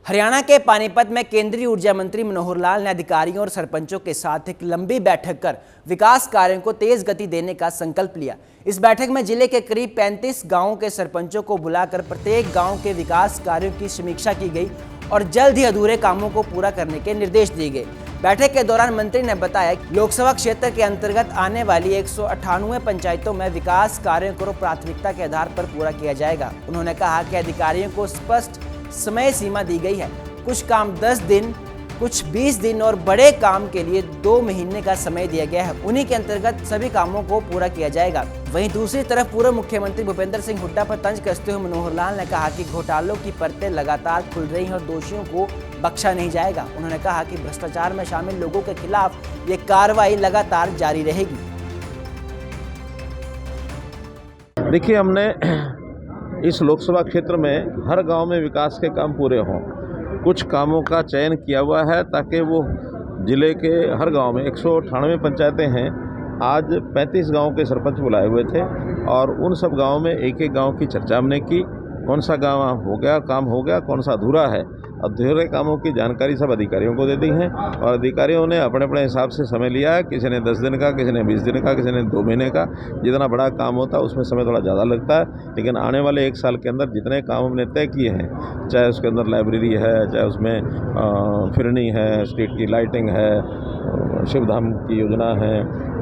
हरियाणा के पानीपत में केंद्रीय ऊर्जा मंत्री मनोहर लाल ने अधिकारियों और सरपंचों के साथ एक लंबी बैठक कर विकास कार्यों को तेज गति देने का संकल्प लिया। इस बैठक में जिले के करीब 35 गांवों के सरपंचों को बुलाकर प्रत्येक गांव के विकास कार्यों की समीक्षा की गई और जल्द ही अधूरे कामों को पूरा करने के निर्देश दिए गए। बैठक के दौरान मंत्री ने बताया कि लोकसभा क्षेत्र के अंतर्गत आने वाली 198 पंचायतों में विकास कार्यों को प्राथमिकता के आधार पर पूरा किया जाएगा। उन्होंने कहा कि अधिकारियों को स्पष्ट समय सीमा दी गई है। कुछ काम 10 दिन, कुछ 20 दिन और बड़े काम के लिए 2 महीने का समय दिया गया है। उन्हीं के अंतर्गत सभी कामों को पूरा किया जाएगा। वहीं दूसरी तरफ पूर्व मुख्यमंत्री भूपेंद्र सिंह हुड्डा पर तंज कसते हुए मनोहर लाल ने कहा कि घोटालों की परतें लगातार खुल रही हैं और दोषियों को बख्शा नहीं जाएगा। उन्होंने कहा कि भ्रष्टाचार में शामिल लोगों के खिलाफ ये कार्रवाई लगातार जारी रहेगी। देखिए, हमने इस लोकसभा क्षेत्र में हर गांव में विकास के काम पूरे हों। कुछ कामों का चयन किया हुआ है ताकि वो जिले के हर गांव में 198 पंचायतें हैं। आज 35 गांव के सरपंच बुलाए हुए थे और उन सब गांवों में एक एक गांव की चर्चा हमने की। कौन सा गांव हो गया, काम हो गया, कौन सा अधूरा है। अधूरे कामों की जानकारी सब अधिकारियों को दे दी है और अधिकारियों ने अपने अपने हिसाब से समय लिया है। किसी ने 10 दिन का, किसी ने 20 दिन का, किसी ने 2 महीने का। जितना बड़ा काम होता है उसमें समय थोड़ा ज़्यादा लगता है, लेकिन आने वाले 1 साल के अंदर जितने काम हमने तय किए हैं, चाहे उसके अंदर लाइब्रेरी है, चाहे उसमें फिरनी है, स्ट्रीट की लाइटिंग है, शिवधाम की योजना है,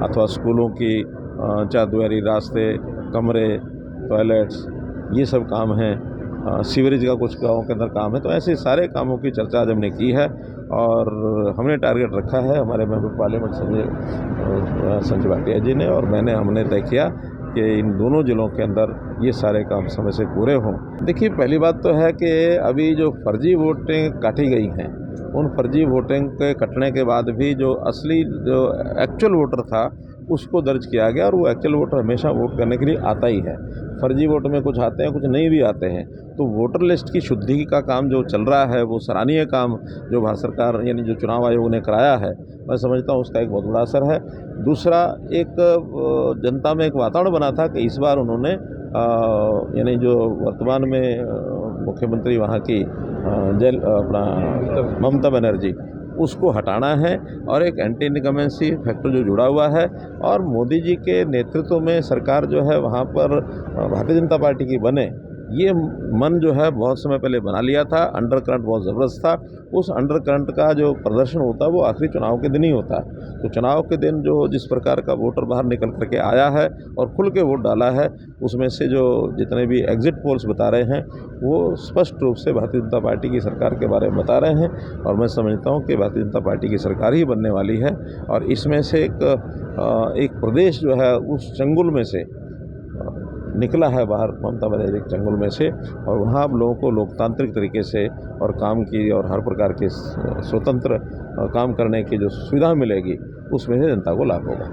अथवा स्कूलों की चारदुआरी रास्ते, कमरे, टॉयलेट्स, ये सब काम हैं। सीवरेज का कुछ गाँवों के अंदर काम है। तो ऐसे सारे कामों की चर्चा आज हमने की है और हमने टारगेट रखा है, हमारे मेंबर पार्लियामेंट संजय भाटिया जी ने और हमने तय किया कि इन दोनों जिलों के अंदर ये सारे काम समय से पूरे हों। देखिए, पहली बात तो है कि अभी जो फर्जी वोटें काटी गई हैं, उन फर्जी वोटिंग के कटने के बाद भी जो असली जो एक्चुअल वोटर था उसको दर्ज किया गया और वो एक्चुअल वोटर हमेशा वोट करने के लिए आता ही है। फर्जी वोट में कुछ आते हैं, कुछ नहीं भी आते हैं। तो वोटर लिस्ट की शुद्धि का काम जो चल रहा है, वो सराहनीय काम जो भारत सरकार यानी जो चुनाव आयोग ने कराया है, मैं समझता हूँ उसका एक बहुत बड़ा असर है। दूसरा, एक जनता में एक वातावरण बना था कि इस बार उन्होंने यानी जो वर्तमान में मुख्यमंत्री वहाँ की ममता बनर्जी, उसको हटाना है और एक एंटी इनकमेंसी फैक्टर जो जुड़ा हुआ है और मोदी जी के नेतृत्व में सरकार जो है वहाँ पर भारतीय जनता पार्टी की बने, ये मन जो है बहुत समय पहले बना लिया था। अंडर करंट बहुत ज़बरदस्त था। उस अंडर करंट का जो प्रदर्शन होता है वो आखिरी चुनाव के दिन ही होता है। तो चुनाव के दिन जो जिस प्रकार का वोटर बाहर निकल करके आया है और खुल के वोट डाला है, उसमें से जो जितने भी एग्जिट पोल्स बता रहे हैं वो स्पष्ट रूप से भारतीय जनता पार्टी की सरकार के बारे में बता रहे हैं और मैं समझता हूँ कि भारतीय जनता पार्टी की सरकार ही बनने वाली है। और इसमें से एक प्रदेश जो है उस चंगुल में से निकला है बाहर, ममता बनर्जी के चंगुल में से, और वहाँ आप लोगों को लोकतांत्रिक तरीके से और काम की और हर प्रकार के स्वतंत्र काम करने की जो सुविधा मिलेगी, उसमें से जनता को लाभ होगा।